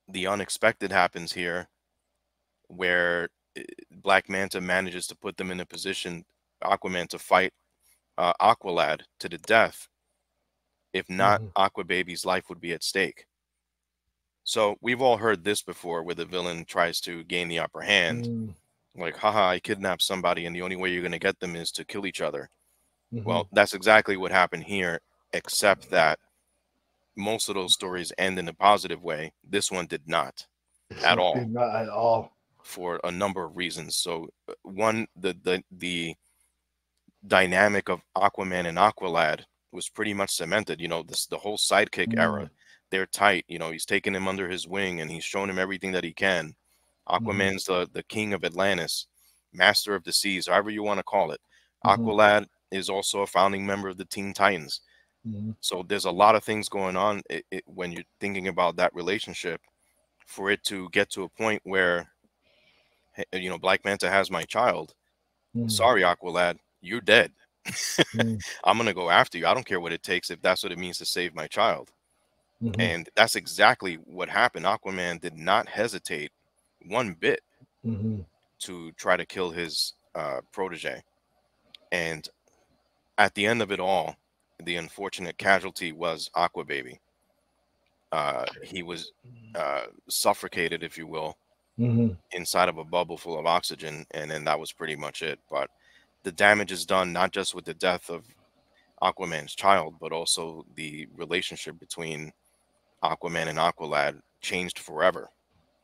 the unexpected happens here where Black Manta manages to put them in a position, Aquaman, to fight Aqualad to the death. If not, Mm-hmm. Aqua Baby's life would be at stake. So we've all heard this before, where the villain tries to gain the upper hand, like, haha, I kidnapped somebody, and the only way you're going to get them is to kill each other. Mm-hmm. Well, that's exactly what happened here, except that most of those stories end in a positive way. This one did not at all, Not at all. for a number of reasons. So one, the dynamic of Aquaman and Aqualad was pretty much cemented. You know, the whole sidekick era, they're tight. You know, he's taking him under his wing and he's showing him everything that he can. Aquaman's the king of Atlantis, master of the seas, however you want to call it. Aqualad is also a founding member of the Teen Titans. So there's a lot of things going on when you're thinking about that relationship. For it to get to a point where, you know, Black Manta has my child. Sorry, Aqualad, you're dead. I'm gonna go after you. I don't care what it takes if that's what it means to save my child. And that's exactly what happened. Aquaman did not hesitate one bit to try to kill his protege. And at the end of it all, the unfortunate casualty was Aqua Baby. He was suffocated, if you will, inside of a bubble full of oxygen, and then that was pretty much it. But the damage is done not just with the death of Aquaman's child, but also the relationship between Aquaman and Aqualad changed forever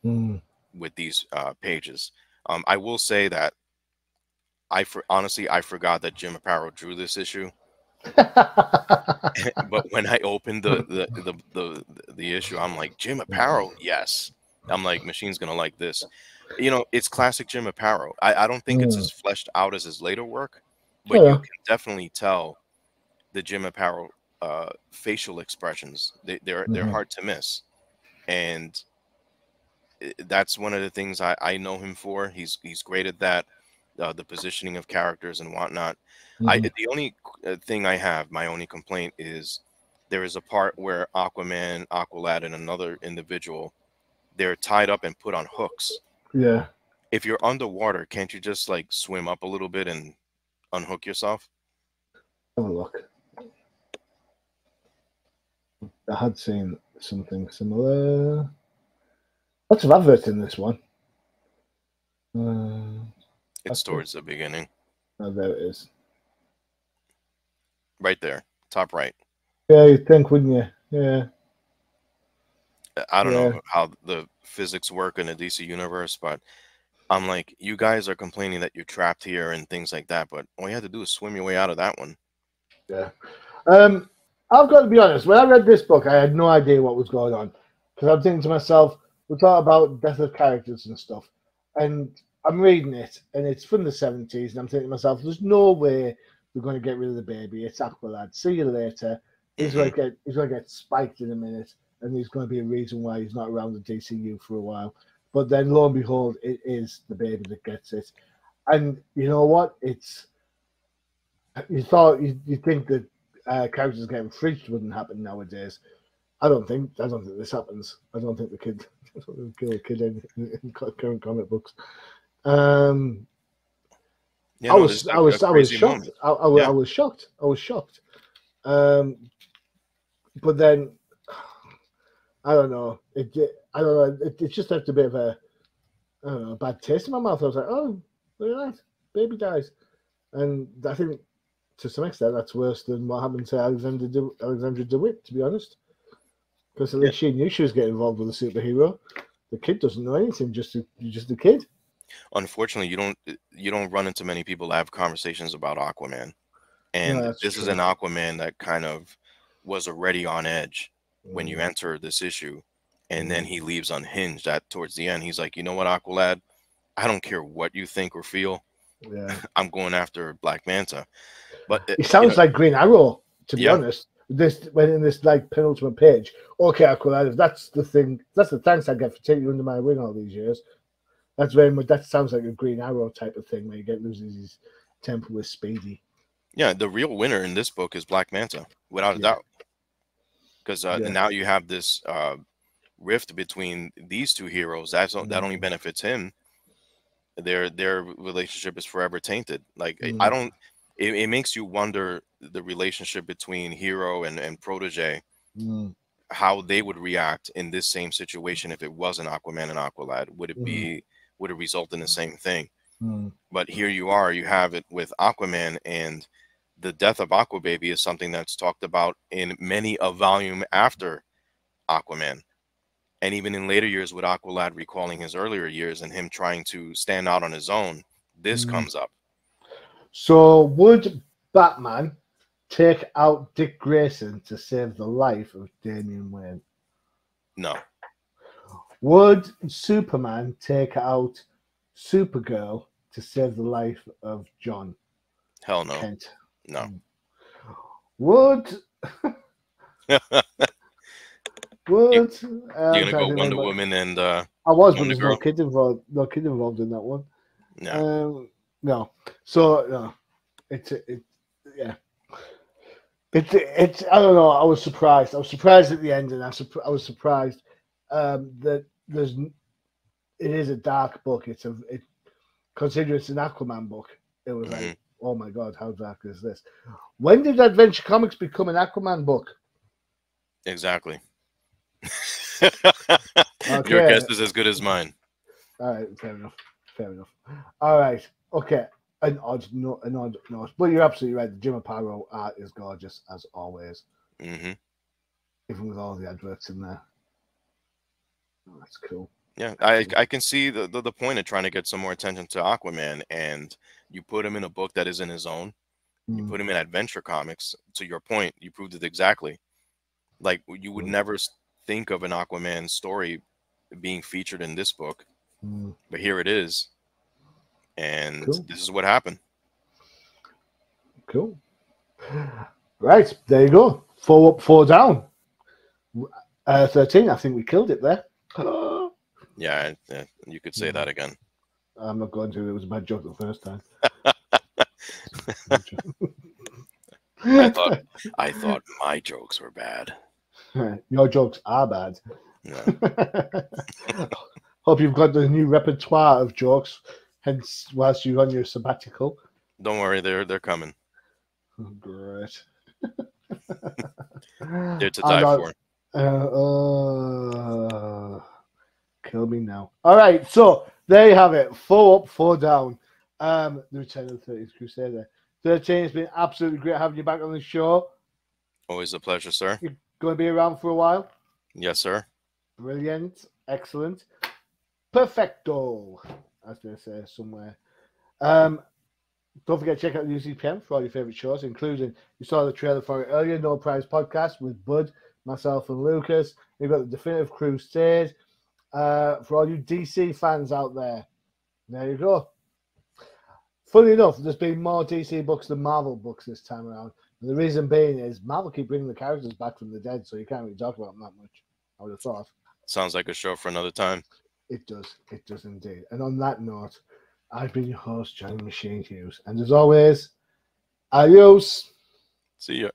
with these pages. I will say that honestly I forgot that Jim Aparo drew this issue. But when I opened the issue, I'm like, Jim Aparo, yes. I'm like, Machine's gonna like this. You know, it's classic Jim Aparo. I don't think it's as fleshed out as his later work, but you can definitely tell the Jim Aparo facial expressions. They're hard to miss, and that's one of the things I know him for. He's great at that, the positioning of characters and whatnot. The only thing I have, my only complaint is there is a part where Aquaman, Aqualad, and another individual they're tied up and put on hooks. Yeah. If you're underwater, can't you just like swim up a little bit and unhook yourself? Have a look. I had seen something similar. Lots of adverts in this one. It's towards the beginning. Oh, there it is. Right there, top right. Yeah, you'd think, wouldn't you? Yeah. I don't Yeah. know how the physics work in the DC universe, but I'm like, you guys are complaining that you're trapped here and things like that, but all you have to do is swim your way out of that one. Yeah. I've got to be honest. When I read this book, I had no idea what was going on because I'm thinking to myself, we talk about death of characters and stuff, and I'm reading it, and it's from the 70s, and I'm thinking to myself, there's no way we're going to get rid of the baby. It's Aqualad. See you later. He's going to get spiked in a minute, and there's going to be a reason why he's not around the DCU for a while. But then, lo and behold, it is the baby that gets it. And you know what? You think that characters getting fridged wouldn't happen nowadays. I don't think this happens. I don't think the kid kill a kid in current comic books. I was shocked. I was shocked. I was shocked. But then I don't know. It just left a bit of a bad taste in my mouth. I was like, oh, look at that, baby dies, and I think to some extent that's worse than what happened to Alexandra DeWitt, to be honest, because at least she knew she was getting involved with a superhero. The kid doesn't know anything, just a kid. Unfortunately, you don't run into many people that have conversations about Aquaman, and this true. is an Aquaman that kind of was already on edge when you enter this issue, and then he leaves unhinged at towards the end. He's like, you know what, Aqualad, I don't care what you think or feel. Yeah, I'm going after Black Manta. But it sounds like Green Arrow, to be honest. When in this like penultimate page, okay, Aqualad, if that's the thing, that's the thanks I get for taking you under my wing all these years. That's very much. That sounds like a Green Arrow type of thing where you loses his temper with Speedy. Yeah, the real winner in this book is Black Manta, without a doubt. Because now you have this rift between these two heroes. That only benefits him. Their relationship is forever tainted. Like I don't. It makes you wonder the relationship between hero and protege, how they would react in this same situation if it wasn't Aquaman and Aqualad. Would it result in the same thing? But here you are. You have it with Aquaman, and the death of Aquababy is something that's talked about in many a volume after Aquaman. And even in later years with Aqualad recalling his earlier years and him trying to stand out on his own, this comes up. So would Batman take out Dick Grayson to save the life of Damian Wayne? No. Would Superman take out Supergirl to save the life of John? Hell no. Kent? No. Would you're gonna go Wonder Woman and I was, but Wonder there's Girl? no kid involved. No kid involved in that one. No. No. So no. It's I don't know. I was surprised. I was surprised at the end, and I was surprised that it is a dark book. Considering it's an Aquaman book, it was like, oh my god, how dark is this? When did Adventure Comics become an Aquaman book? Exactly. Okay. Your guess is as good as mine. All right, fair enough. All right, okay. An odd note. But you're absolutely right. The Jim Aparo art is gorgeous as always. Even with all the adverts in there. Oh, that's cool. Yeah, I can see the point of trying to get some more attention to Aquaman, and you put him in a book that isn't his own. You put him in Adventure Comics. To your point, you proved it exactly. Like you would never think of an Aquaman story being featured in this book, but here it is, and this is what happened. Cool. Right, there you go. 4 up, 4 down. 13. I think we killed it there. Yeah, you could say that again. I'm not going to. It was a bad joke the first time. I thought my jokes were bad. Your jokes are bad. Yeah. Hope you've got the new repertoire of jokes, hence whilst you're on your sabbatical. Don't worry, they're coming. Oh, great. They're to die for. Kill me now. All right, so there you have it. 4 up, 4 down. The return of the 30th Crusader. 13, it's been absolutely great having you back on the show. Always a pleasure, sir. You're going to be around for a while? Yes, sir. Brilliant. Excellent. Perfecto, as they say somewhere. Don't forget to check out UCPM for all your favourite shows, including, you saw the trailer for it earlier, No Prize Podcast with Bud, myself and Lucas. We've got the Definitive Crusade. For all you DC fans out there, there you go. Funny enough, there's been more DC books than Marvel books this time around. And the reason being is Marvel keep bringing the characters back from the dead, so you can't really talk about them that much, I would have thought. Sounds like a show for another time. It does indeed. And on that note, I've been your host, Johnny Machine Hughes. And as always, adios. See ya.